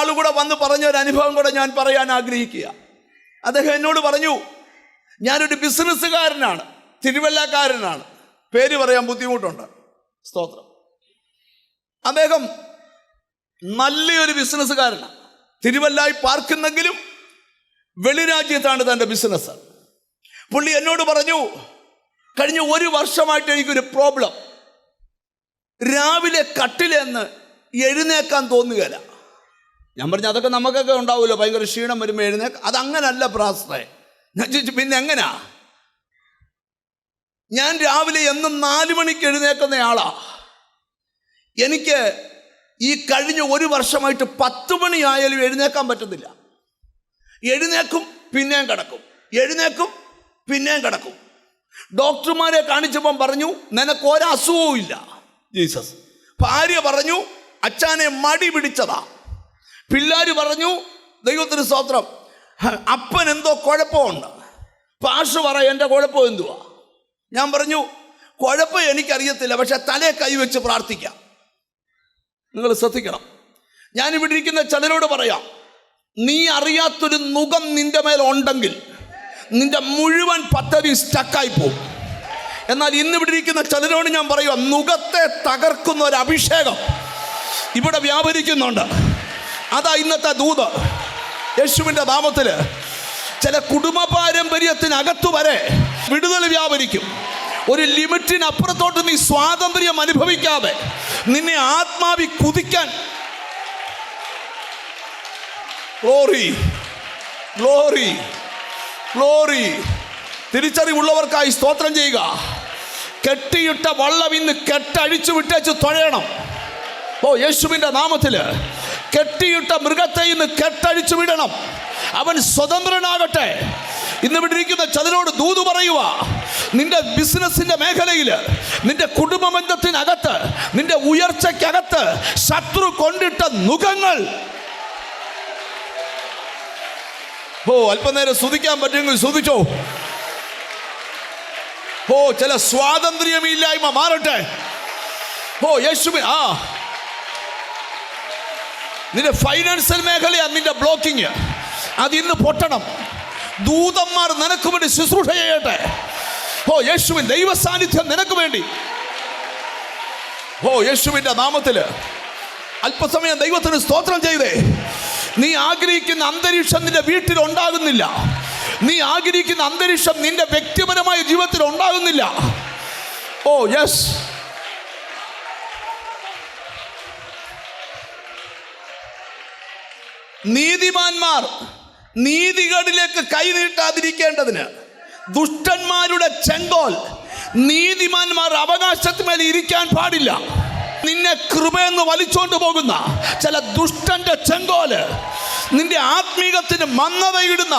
ഒരാൾ കൂടെ വന്ന് പറഞ്ഞ ഒരു അനുഭവം കൂടെ ഞാൻ പറയാൻ ആഗ്രഹിക്കുക. അദ്ദേഹം എന്നോട് പറഞ്ഞു, ഞാനൊരു ബിസിനസ്സുകാരനാണ്, തിരുവല്ലക്കാരനാണ്, പേര് പറയാൻ ബുദ്ധിമുട്ടുണ്ട്, സ്തോത്രം. അദ്ദേഹം നല്ലൊരു ബിസിനസ്സുകാരനാണ്, തിരുവല്ലായി പാർക്കുന്നെങ്കിലും വെളിരാജ്യത്താണ് തൻ്റെ ബിസിനസ്. പുള്ളി എന്നോട് പറഞ്ഞു, കഴിഞ്ഞ 1 വർഷമായിട്ട് എനിക്കൊരു പ്രോബ്ലം, രാവിലെ കട്ടിലെന്ന് എഴുന്നേക്കാൻ തോന്നുകയില്ല. ഞാൻ പറഞ്ഞു, അതൊക്കെ നമുക്കൊക്കെ ഉണ്ടാവുമല്ലോ, ഭയങ്കര ക്ഷീണം വരുമ്പോൾ അതങ്ങനല്ല പ്രാസ്റ്ററെ. ഞാൻ ചോദിച്ചു, പിന്നെ എങ്ങനാ? ഞാൻ രാവിലെ എന്നും 4 മണിക്ക് എഴുന്നേക്കുന്ന ആളാ. എനിക്ക് ഈ കഴിഞ്ഞ 1 വർഷമായിട്ട് 10 മണിയായാലും എഴുന്നേക്കാൻ പറ്റുന്നില്ല. എഴുന്നേക്കും പിന്നെയും കിടക്കും, എഴുന്നേക്കും പിന്നെയും കിടക്കും. ഡോക്ടർമാരെ കാണിച്ചപ്പം പറഞ്ഞു, നിനക്ക് ഒരസുഖവും ഇല്ല. ജീസസ്. ഭാര്യ പറഞ്ഞു, അച്ഛനെ മടി പിടിച്ചതാ. പിള്ളേര് പറഞ്ഞു, ദൈവത്തിന് സ്തോത്രം, അപ്പൻ എന്തോ കുഴപ്പമുണ്ട്. പാഷ പറയും, എൻ്റെ കുഴപ്പം എന്തുവാ? ഞാൻ പറഞ്ഞു, കുഴപ്പം എനിക്കറിയത്തില്ല, പക്ഷെ തലേ കൈവച്ച് പ്രാർത്ഥിക്കാം. നിങ്ങൾ ശ്രദ്ധിക്കണം. ഞാനിവിടെ ഇരിക്കുന്ന ചിലരോട് പറയാം, നീ അറിയാത്തൊരു നുകം നിന്റെ മേലുണ്ടെങ്കിൽ നിന്റെ മുഴുവൻ പദ്ധതി സ്റ്റക്കായി പോകും. എന്നാൽ ഇന്നിവിടെ ഇരിക്കുന്ന ചിലരോട് ഞാൻ പറയുക, നുകത്തെ തകർക്കുന്ന ഒരു അഭിഷേകം ഇവിടെ വ്യാപരിക്കുന്നുണ്ട്. അതാ ഇന്നത്തെ ദൂത്. യേശുവിൻ്റെ നാമത്തിൽ ചില കുടുംബ പാരമ്പര്യത്തിനകത്തു വരെ വിടുതൽ വ്യാപരിക്കും. ഒരു ലിമിറ്റിനപ്പുറത്തോട്ട് നീ സ്വാതന്ത്ര്യം അനുഭവിക്കാതെ നിന്നെ ആത്മാവി കുതിക്കാൻ. Glory, glory, glory. തിരിച്ചറിവുള്ളവർക്കായി സ്തോത്രം ചെയ്യുക. കെട്ടിയിട്ട വള്ളം ഇന്ന് കെട്ടഴിച്ചു വിട്ടേച്ച് തുഴയണം. ഓ, യേശുവിൻ്റെ നാമത്തിൽ കെട്ടിയിട്ട മൃഗത്തെ ഇന്ന് കെട്ടഴിച്ചു വിടണം. അവൻ സ്വതന്ത്രനാകട്ടെ. ഇന്ന് വിട്ടിരിക്കുന്ന ചിലരോട് ദൂത് പറയുക, നിന്റെ ബിസിനസിന്റെ മേഖലയിൽ, നിന്റെ കുടുംബ ബന്ധത്തിനകത്ത്, നിന്റെ ഉയർച്ചയ്ക്കകത്ത് ശത്രു കൊണ്ടിട്ട നുകങ്ങൾ, ഓ അല്പനേരം സ്തുതിക്കാൻ പറ്റുമെങ്കിൽ സ്തുതിച്ചോ. ഓ, ചില സ്വാതന്ത്ര്യമില്ലായ്മ മാറട്ടെ. ഓ യേശുവേ. നിന്റെ ഫൈനാൻഷ്യൽ മേഖലയാണ് നിന്റെ ബ്ലോക്കിങ്, അതിന്ന് പൊട്ടണം. ദൂതന്മാർ നിനക്ക് വേണ്ടി ശുശ്രൂഷ ചെയ്യട്ടെ. ഓ യേശുവിൻ ദൈവ സാന്നിധ്യം നിനക്ക് വേണ്ടി. ഓ യേശുവിൻ്റെ നാമത്തിൽ അല്പസമയം ദൈവത്തിന് സ്തോത്രം ചെയ്തേ. നീ ആഗ്രഹിക്കുന്ന അന്തരീക്ഷം നിന്റെ വീട്ടിൽ ഉണ്ടാകുന്നില്ല. നീ ആഗ്രഹിക്കുന്ന അന്തരീക്ഷം നിന്റെ വ്യക്തിപരമായ ജീവിതത്തിൽ ഉണ്ടാകുന്നില്ല. Oh yes. നീതിമാന്മാർ നീതികേടിലേക്ക് കൈനീട്ടാതിരിക്കേണ്ടതിന് ദുഷ്ടന്മാരുടെ ചെങ്കോൽ നീതിമാന്മാർ അവകാശത്തിന്മേൽ ഇരിക്കാൻ പാടില്ല. നിന്നെ കൃപയെന്ന് വലിച്ചോണ്ട് പോകുന്ന ചില ദുഷ്ടന്റെ ചെങ്കോല് നിന്റെ ആത്മീകത്തിന് മന്ദതയിടുന്ന